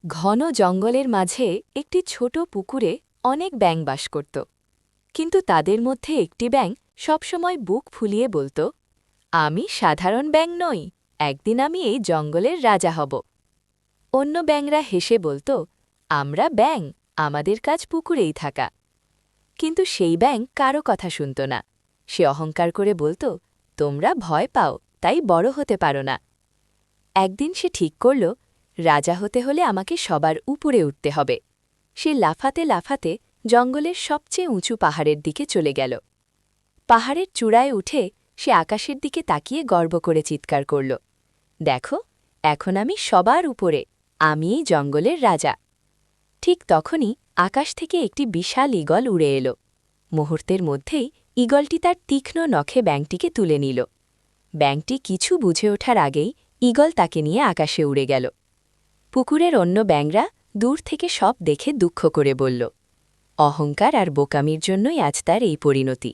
ঘন জঙ্গলের মাঝে একটি ছোট পুকুরে অনেক ব্যাঙ বাস করত কিন্তু তাদের মধ্যে একটি ব্যাঙ সবসময় বুক ফুলিয়ে বলত, আমি সাধারণ ব্যাঙ নই, একদিন আমি এই জঙ্গলের রাজা হব। অন্য ব্যাঙরা হেসে বলত, আমরা ব্যাঙ, আমাদের কাজ পুকুরেই থাকা। কিন্তু সেই ব্যাঙ কারো কথা শুনত না। সে অহংকার করে বলত, তোমরা ভয় পাও, তাই বড় হতে পারো না। একদিন সে ঠিক করল, রাজা হতে হলে আমাকে সবার উপরে উঠতে হবে। সে লাফাতে লাফাতে জঙ্গলের সবচেয়ে উঁচু পাহাড়ের দিকে চলে গেল। পাহাড়ের চূড়ায় উঠে সে আকাশের দিকে তাকিয়ে গর্ব করে চিৎকার করল, দেখো, এখন আমি সবার উপরে, আমি এই জঙ্গলের রাজা। ঠিক তখনই আকাশ থেকে একটি বিশাল ঈগল উড়ে এলো। মুহূর্তের মধ্যেই ঈগলটি তার তীক্ষ্ণ নখে ব্যাঙটিকে তুলে নিল। ব্যাঙটি কিছু বুঝে ওঠার আগেই ঈগল তাকে নিয়ে আকাশে উড়ে গেল। পুকুরের অন্য ব্যাঙরা দূর থেকে সব দেখে দুঃখ করে বলল, অহংকার আর বোকামির জন্যই আজ তার এই পরিণতি।